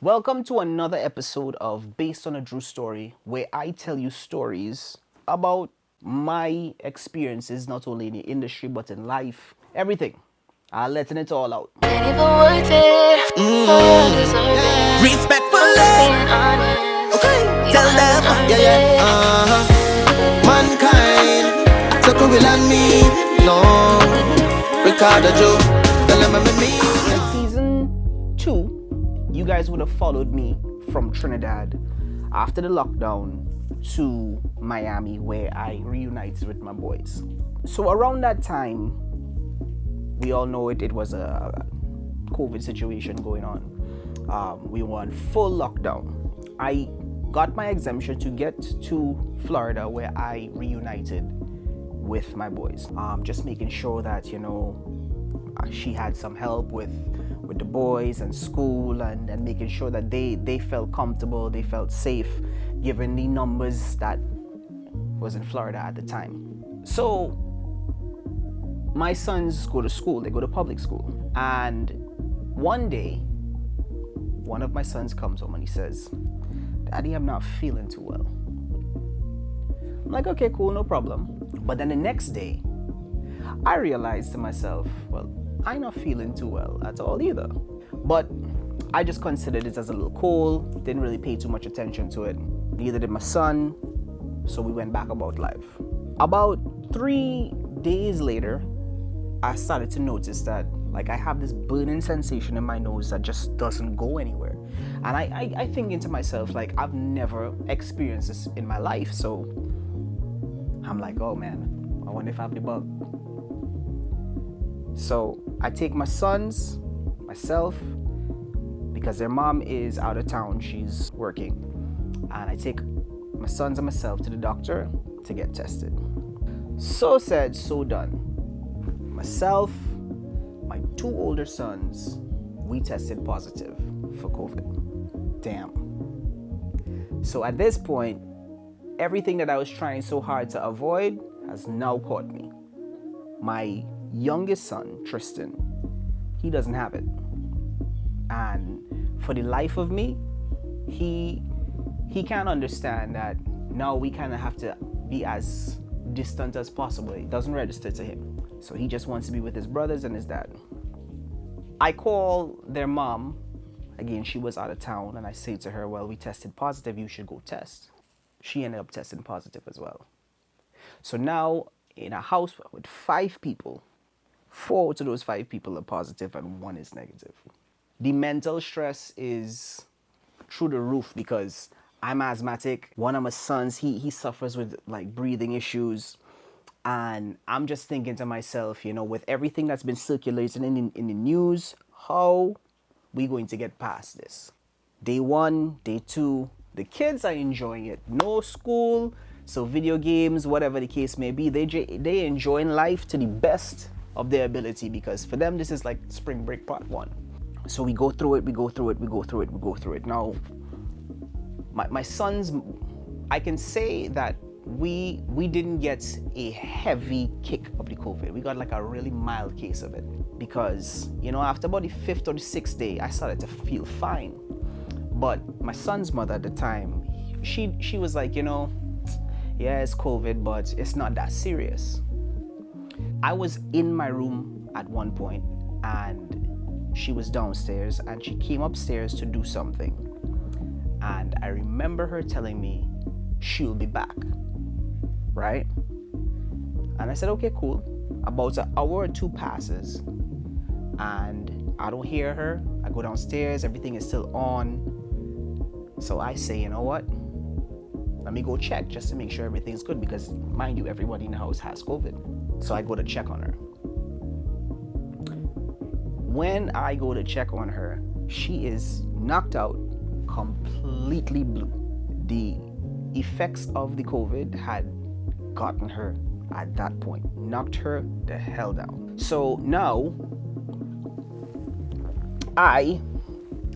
Welcome to another episode of Based on a Drue Story, where I tell you stories about my experiences, not only in the industry but in life, everything. I'm letting it all out. Respectfully. Okay, tell them, Mankind, so cool and me. No, Ricardo Joe, tell them I'm me. In season 2, you guys would have followed me from Trinidad after the lockdown to Miami, where I reunited with my boys. So around that time, we all know it was a COVID situation going on. We were on full lockdown. I got my exemption to get to Florida, where I reunited with my boys. Just making sure that, she had some help with the boys and school, and making sure that they felt comfortable, they felt safe, given the numbers that was in Florida at the time. So my sons go to school, they go to public school. And one day, one of my sons comes home and he says, "Daddy, I'm not feeling too well." I'm like, okay, cool, no problem. But then the next day, I realized to myself, well, I'm not feeling too well at all either. But I just considered it as a little cold, didn't really pay too much attention to it. Neither did my son, so we went back about life. About 3 days later, I started to notice that I have this burning sensation in my nose that just doesn't go anywhere. And I thinking to myself, I've never experienced this in my life. So I'm like, oh man, I wonder if I have the bug. So I take my sons, myself, because their mom is out of town, she's working. And I take my sons and myself to the doctor to get tested. So said, so done. Myself, my 2 older sons, we tested positive for COVID. Damn. So at this point, everything that I was trying so hard to avoid has now caught me. My youngest son, Tristan, he doesn't have it. And for the life of me, he can't understand that now we kind of have to be as distant as possible. It doesn't register to him. So he just wants to be with his brothers and his dad. I call their mom. Again, she was out of town, and I say to her, well, we tested positive, you should go test. She ended up testing positive as well. So now, in a house with 5 people, 4 out of those 5 people are positive and 1 is negative. The mental stress is through the roof because I'm asthmatic. One of my sons, he suffers with breathing issues. And I'm just thinking to myself, with everything that's been circulating in the news, how we going to get past this? Day 1, day 2, the kids are enjoying it. No school, so video games, whatever the case may be, they enjoying life to the best of their ability, because for them this is like spring break part 1. So we go through it. Now, my sons, I can say that we didn't get a heavy kick of the COVID. We got a really mild case of it because, after about the 5th or the 6th day, I started to feel fine. But my son's mother at the time, she was like, yeah, it's COVID, but it's not that serious. I was in my room at one point and she was downstairs and she came upstairs to do something. And I remember her telling me she'll be back. Right? And I said, okay, cool. About an hour or 2 passes and I don't hear her. I go downstairs, everything is still on. So I say, you know what? Let me go check just to make sure everything's good, because mind you, everybody in the house has COVID. So I go to check on her. When I go to check on her, she is knocked out, completely blue. The effects of the COVID had gotten her at that point, knocked her the hell down. So now I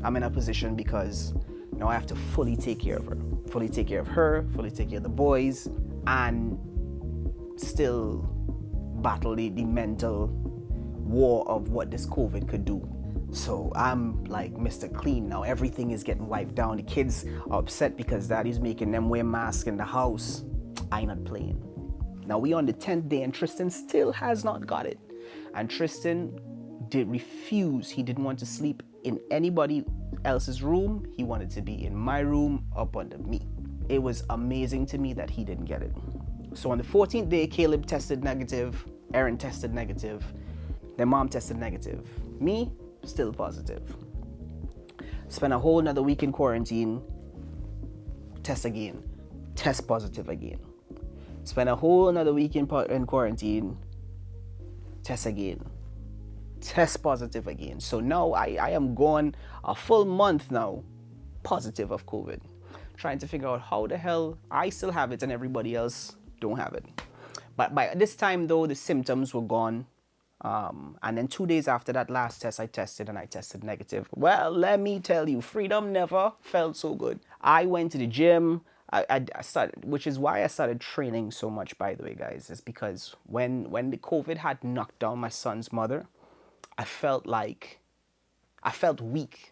am in a position because now I have to fully take care of her, fully take care of the boys, and still battle the mental war of what this COVID could do. So I'm like Mr. Clean now. Everything is getting wiped down. The kids are upset because daddy's making them wear masks in the house. I ain't not playing. Now we on the 10th day and Tristan still has not got it. And Tristan did refuse. He didn't want to sleep in anybody else's room. He wanted to be in my room up under me. It was amazing to me that he didn't get it. So on the 14th day, Caleb tested negative, Aaron tested negative, their mom tested negative. Me, still positive. Spent a whole another week in quarantine, test again, test positive again. Spent a whole another week in quarantine, test again, test positive again. So now I am gone a full month now, positive of COVID. Trying to figure out how the hell I still have it and everybody else don't have it. But by this time though, the symptoms were gone. And then 2 days after that last test, I tested and I tested negative. Well, let me tell you, freedom never felt so good. I went to the gym. I started, which is why I started training so much, by the way, guys. Is because when the COVID had knocked down my son's mother, I felt weak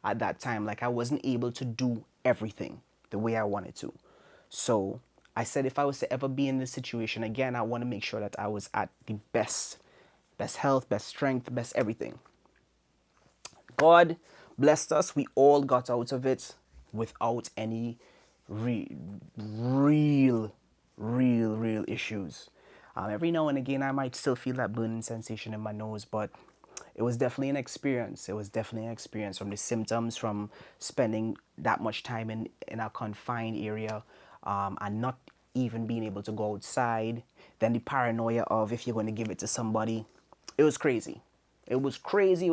at that time. Like I wasn't able to do everything the way I wanted to. So I said if I was to ever be in this situation again, I want to make sure that I was at the best health, best strength, best everything. God blessed us. We all got out of it without any real issues. Every now and again, I might still feel that burning sensation in my nose, but it was definitely an experience. It was definitely an experience from the symptoms, from spending that much time in a confined area and not even being able to go outside. Then the paranoia of if you're going to give it to somebody. It was crazy. It was crazy.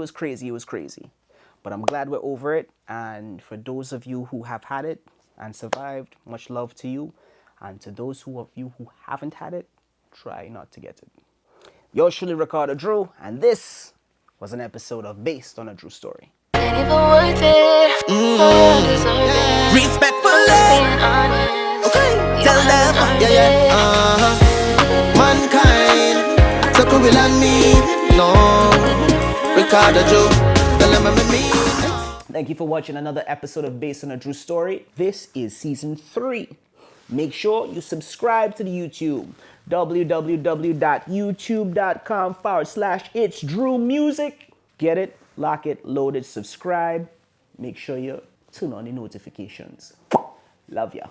But I'm glad we're over it. And for those of you who have had it and survived, much love to you. And to those of you who haven't had it, try not to get it. Yours truly, Ricardo Drue, and this was an episode of Based on a True Story. Respectfully. Okay, tell them. Mankind, so could will and me. No, Ricardo Drue, tell them I'm me. Thank you for watching another episode of Based on a True Story. This is season 3. Make sure you subscribe to the YouTube. www.youtube.com/ItsDrueMusic. Get it, lock it, load it, subscribe. Make sure you turn on the notifications. Love ya.